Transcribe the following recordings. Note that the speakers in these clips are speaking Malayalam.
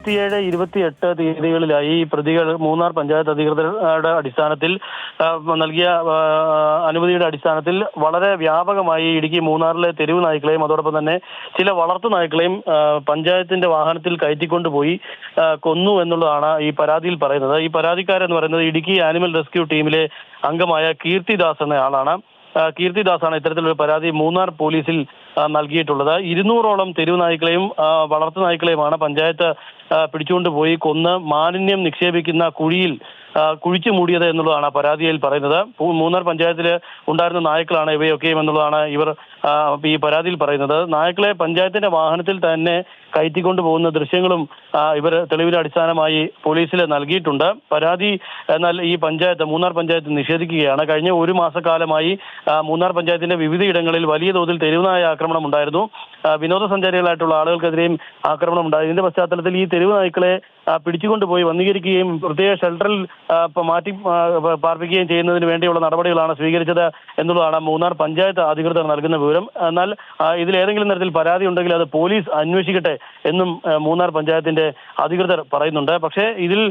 27, 28 തീയതികളിലായി ഈ പ്രതികൾ മൂന്നാർ പഞ്ചായത്ത് അധികൃതരുടെ അടിസ്ഥാനത്തിൽ നൽകിയ അനുമതിയുടെ അടിസ്ഥാനത്തിൽ വളരെ വ്യാപകമായി ഇടുക്കി മൂന്നാറിലെ തെരുവ് നായ്ക്കളെയും അതോടൊപ്പം തന്നെ ചില വളർത്തു നായ്ക്കളെയും പഞ്ചായത്തിന്റെ വാഹനത്തിൽ കയറ്റിക്കൊണ്ടുപോയി കൊന്നു എന്നുള്ളതാണ് ഈ പരാതിയിൽ പറയുന്നത്. ഈ പരാതിക്കാരെന്ന് പറയുന്നത് ഇടുക്കി ആനിമൽ റെസ്ക്യൂ ടീമിലെ അംഗമായ കീർത്തിദാസ് എന്ന ആളാണ്. കീർത്തിദാസാണ് ഇത്തരത്തിലൊരു പരാതി മൂന്നാർ പോലീസിൽ നൽകിയിട്ടുള്ളത്. 200ഓളം തെരുവ് നായ്ക്കളെയും വളർത്തു നായ്ക്കളെയുമാണ് പഞ്ചായത്ത് പിടിച്ചുകൊണ്ടുപോയി കൊന്ന് മാലിന്യം നിക്ഷേപിക്കുന്ന കുഴിയിൽ കുഴിച്ചു മൂടിയത് എന്നുള്ളതാണ് പരാതിയിൽ പറയുന്നത്. മൂന്നാർ പഞ്ചായത്തിൽ ഉണ്ടായിരുന്ന നായ്ക്കളാണ് ഇവയൊക്കെയും എന്നുള്ളതാണ് ഇവർ ഈ പരാതിയിൽ പറയുന്നത്. നായ്ക്കളെ പഞ്ചായത്തിന്റെ വാഹനത്തിൽ തന്നെ കയറ്റിക്കൊണ്ടു പോകുന്ന ദൃശ്യങ്ങളും ഇവർ തെളിവിന് അടിസ്ഥാനമായി പോലീസിൽ നൽകിയിട്ടുണ്ട്. പരാതി എന്നാൽ ഈ മൂന്നാർ പഞ്ചായത്ത് നിഷേധിക്കുകയാണ്. കഴിഞ്ഞ ഒരു മാസക്കാലമായി മൂന്നാർ പഞ്ചായത്തിന്റെ വിവിധയിടങ്ങളിൽ വലിയ തോതിൽ തെരുവുനായ ആക്രമണം ഉണ്ടായിരുന്നു. വിനോദസഞ്ചാരികളായിട്ടുള്ള ആളുകൾക്കെതിരെയും ആക്രമണം ഉണ്ടായി. ഇതിന്റെ പശ്ചാത്തലത്തിൽ ഈ തെരുവ് നായ്ക്കളെ പിടിച്ചുകൊണ്ടുപോയി വന്ധീകരിക്കുകയും പ്രത്യേക ഷെൽട്ടറിൽ മാറ്റി പാർപ്പിക്കുകയും ചെയ്യുന്നതിന് വേണ്ടിയുള്ള നടപടികളാണ് സ്വീകരിച്ചത് എന്നുള്ളതാണ് മൂന്നാർ പഞ്ചായത്ത് അധികൃതർ നൽകുന്ന വിവരം. എന്നാൽ ഇതിലേതെങ്കിലും തരത്തിൽ പരാതി ഉണ്ടെങ്കിൽ അത് പോലീസ് അന്വേഷിക്കട്ടെ എന്നും മൂന്നാർ പഞ്ചായത്തിന്റെ അധികൃതർ പറയുന്നുണ്ട്. പക്ഷേ ഇതിൽ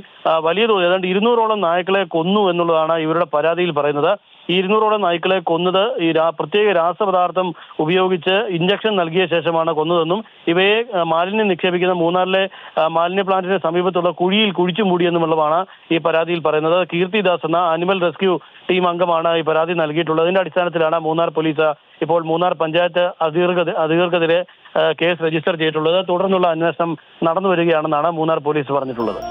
വലിയ തോതിൽ ഏതാണ്ട് 200ഓളം നായ്ക്കളെ കൊന്നു എന്നുള്ളതാണ് ഇവരുടെ പരാതിയിൽ പറയുന്നത്. ഈ 200ഓളം നായ്ക്കളെ കൊന്നത് ഈ പ്രത്യേക രാസപദാർത്ഥം ഉപയോഗിച്ച് ഇഞ്ചക്ഷൻ നൽകിയ ശേഷമാണ് കൊന്നതെന്നും ഇവയെ മാലിന്യം നിക്ഷേപിക്കുന്ന മൂന്നാറിലെ മാലിന്യ പ്ലാന്റിന് സമീപത്തുള്ള കുഴിയിൽ കുഴിച്ചു മൂടിയെന്നുമുള്ളതാണ് ഈ പരാതിയിൽ പറയുന്നത്. കീർത്തിദാസ് എന്ന ആനിമൽ റെസ്ക്യൂ ടീം അംഗമാണ് ഈ പരാതി നൽകിയിട്ടുള്ളത്. ഇതിന്റെ അടിസ്ഥാനത്തിലാണ് മൂന്നാർ പോലീസ് ഇപ്പോൾ മൂന്നാർ പഞ്ചായത്ത് അധികൃതർക്കെതിരെ കേസ് രജിസ്റ്റർ ചെയ്തിട്ടുള്ളത്. തുടർന്നുള്ള അന്വേഷണം നടന്നു വരികയാണെന്നാണ് മൂന്നാർ പോലീസ് പറഞ്ഞിട്ടുള്ളത്.